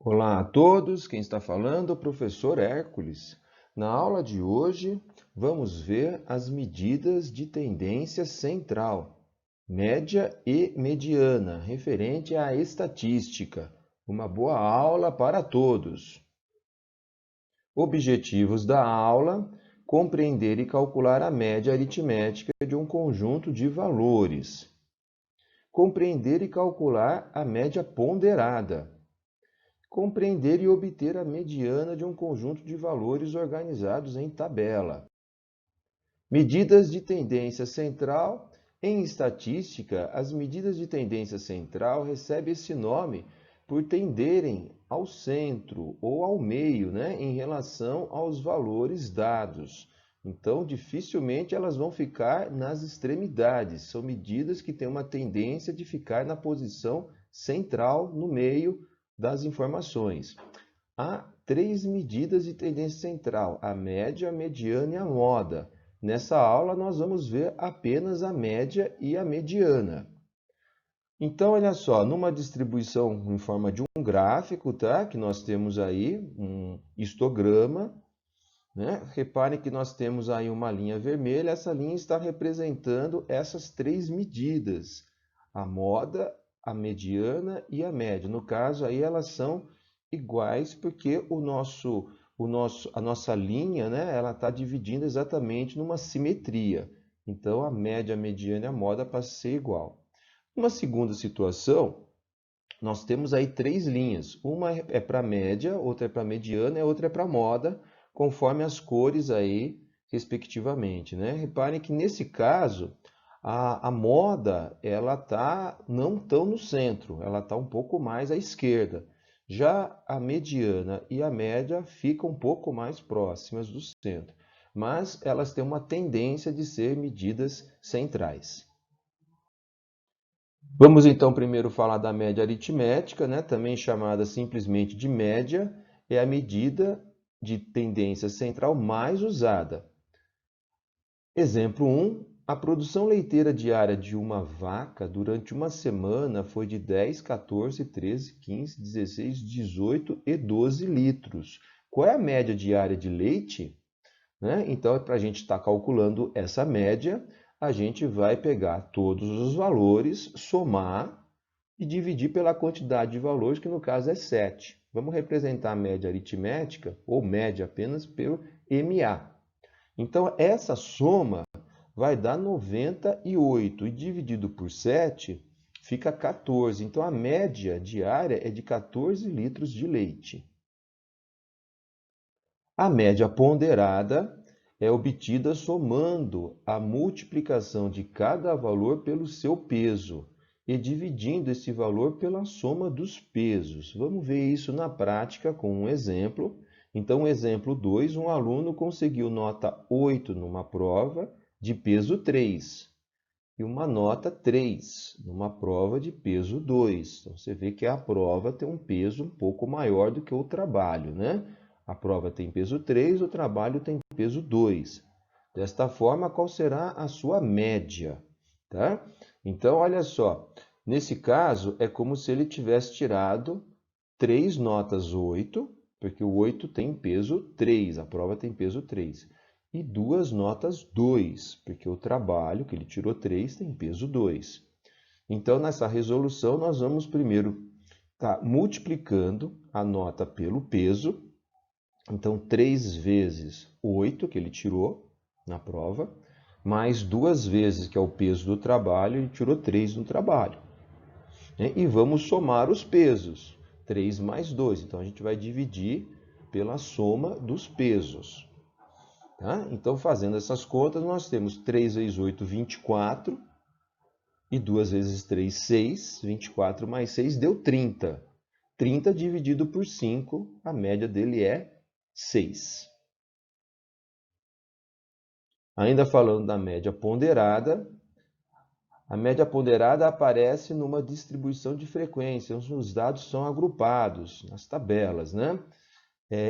Olá a todos, quem está falando é o professor Hércules. Na aula de hoje, vamos ver as medidas de tendência central, média e mediana, referente à estatística. Uma boa aula para todos. Objetivos da aula: compreender e calcular a média aritmética de um conjunto de valores. Compreender e calcular a média ponderada. Compreender e obter a mediana de um conjunto de valores organizados em tabela. Medidas de tendência central. Em estatística, as medidas de tendência central recebem esse nome por tenderem ao centro ou ao meio, em relação aos valores dados. Então, dificilmente elas vão ficar nas extremidades. São medidas que têm uma tendência de ficar na posição central, no meio das informações. Há três medidas de tendência central: a média, a mediana e a moda. Nessa aula, nós vamos ver apenas a média e a mediana. Então, olha só, numa distribuição em forma de um gráfico, tá? Que nós temos aí um histograma, né? Reparem que nós temos aí uma linha vermelha, essa linha está representando essas três medidas: a moda, a mediana e a média. No caso, aí elas são iguais porque a nossa linha, ela está dividindo exatamente numa simetria. Então, a média, a mediana e a moda passam a ser igual. Numa segunda situação, nós temos aí três linhas. Uma é para média, outra é para mediana e outra é para moda, conforme as cores aí, respectivamente, né? Reparem que nesse caso, a moda, ela tá não tão no centro, ela está um pouco mais à esquerda. Já a mediana e a média ficam um pouco mais próximas do centro, mas elas têm uma tendência de ser medidas centrais. Vamos então primeiro falar da média aritmética, também chamada simplesmente de média, é a medida de tendência central mais usada. Exemplo 1, a produção leiteira diária de uma vaca durante uma semana foi de 10, 14, 13, 15, 16, 18 e 12 litros. Qual é a média diária de leite? Então, para a gente estar calculando essa média, a gente vai pegar todos os valores, somar e dividir pela quantidade de valores, que no caso é 7. Vamos representar a média aritmética, ou média apenas, pelo MA. Então, essa soma vai dar 98, e dividido por 7 fica 14. Então, a média diária é de 14 litros de leite. A média ponderada é obtida somando a multiplicação de cada valor pelo seu peso e dividindo esse valor pela soma dos pesos. Vamos ver isso na prática com um exemplo. Então, exemplo 2, um aluno conseguiu nota 8 numa prova de peso 3 e uma nota 3 numa prova de peso 2. Então, você vê que a prova tem um peso um pouco maior do que o trabalho, A prova tem peso 3, o trabalho tem peso 2. Desta forma, qual será a sua média? Tá? Então, olha só, nesse caso é como se ele tivesse tirado 3 notas 8, porque o 8 tem peso 3, a prova tem peso 3. E 2 notas 2, porque o trabalho que ele tirou 3 tem peso 2. Então, nessa resolução, nós vamos primeiro estar multiplicando a nota pelo peso. Então, 3 vezes 8 que ele tirou na prova, mais 2 vezes, que é o peso do trabalho, ele tirou 3 no trabalho. E vamos somar os pesos. 3 mais 2. Então, a gente vai dividir pela soma dos pesos. Tá? Então, fazendo essas contas, nós temos 3 vezes 8, 24. E 2 vezes 3, 6. 24 mais 6 deu 30. 30 dividido por 5, a média dele é 6. Ainda falando da média ponderada, a média ponderada aparece numa distribuição de frequência. Os dados são agrupados nas tabelas,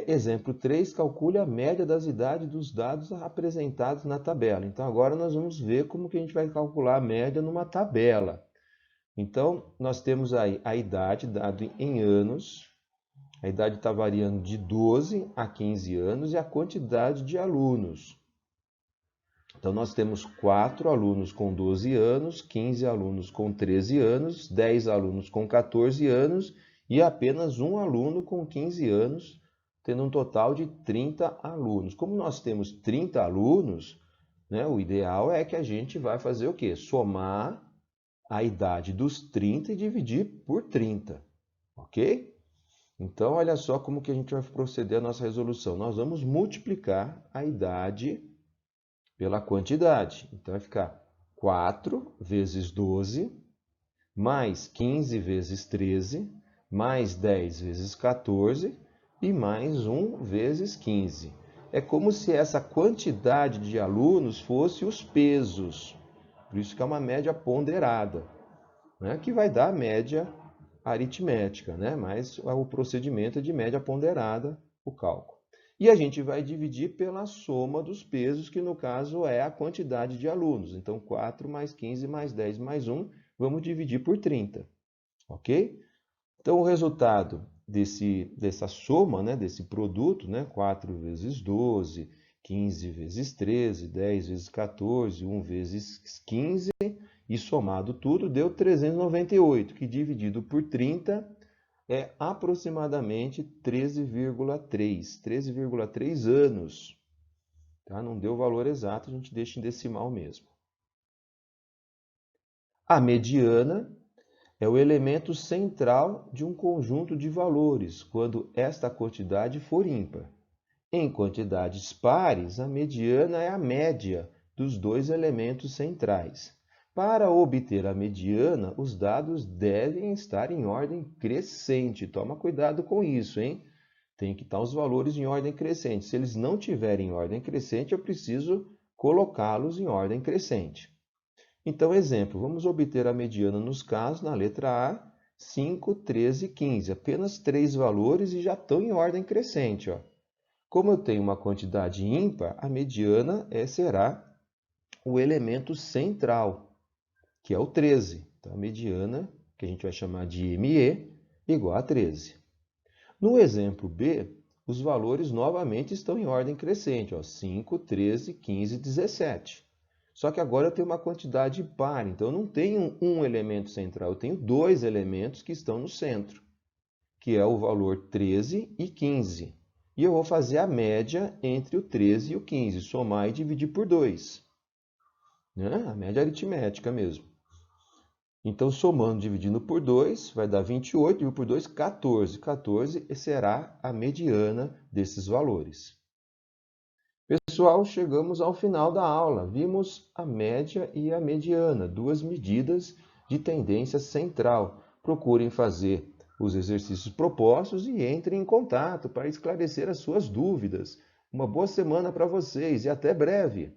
exemplo 3, calcule a média das idades dos dados apresentados na tabela. Então, agora nós vamos ver como que a gente vai calcular a média numa tabela. Então, nós temos aí a idade dado em anos, A idade está variando de 12 a 15 anos e a quantidade de alunos. Então, nós temos 4 alunos com 12 anos, 15 alunos com 13 anos, 10 alunos com 14 anos e apenas um aluno com 15 anos, tendo um total de 30 alunos. Como nós temos 30 alunos, né, o ideal é que a gente vai fazer o quê? Somar a idade dos 30 e dividir por 30, ok? Então, olha só como que a gente vai proceder a nossa resolução. Nós vamos multiplicar a idade pela quantidade. Então, vai ficar 4 vezes 12, mais 15 vezes 13, mais 10 vezes 14 e mais 1 vezes 15. É como se essa quantidade de alunos fosse os pesos. Por isso que é uma média ponderada, né? Que vai dar a média aritmética, né? Mas o procedimento é de média ponderada, o cálculo. E a gente vai dividir pela soma dos pesos, que no caso é a quantidade de alunos. Então, 4 mais 15 mais 10 mais 1, vamos dividir por 30, ok? Então, o resultado dessa soma, né, desse produto, né, 4 vezes 12, 15 vezes 13, 10 vezes 14, 1 vezes 15, e somado tudo, deu 398, que dividido por 30 é aproximadamente 13,3 anos. Tá? Não deu o valor exato, a gente deixa em decimal mesmo. A mediana é o elemento central de um conjunto de valores, quando esta quantidade for ímpar. Em quantidades pares, a mediana é a média dos dois elementos centrais. Para obter a mediana, os dados devem estar em ordem crescente. Toma cuidado com isso, hein? Tem que estar os valores em ordem crescente. Se eles não tiverem em ordem crescente, eu preciso colocá-los em ordem crescente. Então, exemplo, vamos obter a mediana nos casos, na letra A, 5, 13 e 15. Apenas 3 valores e já estão em ordem crescente, ó. Como eu tenho uma quantidade ímpar, a mediana será o elemento central, que é o 13. Então, a mediana, que a gente vai chamar de ME, igual a 13. No exemplo B, os valores novamente estão em ordem crescente, ó, 5, 13, 15 e 17. Só que agora eu tenho uma quantidade par, então eu não tenho um elemento central, eu tenho dois elementos que estão no centro, que é o valor 13 e 15. E eu vou fazer a média entre o 13 e o 15, somar e dividir por 2. Né? A média aritmética mesmo. Então, somando, dividindo por 2, vai dar 28, dividido por 2, 14. 14 será a mediana desses valores. Pessoal, chegamos ao final da aula. Vimos a média e a mediana, duas medidas de tendência central. Procurem fazer os exercícios propostos e entrem em contato para esclarecer as suas dúvidas. Uma boa semana para vocês e até breve!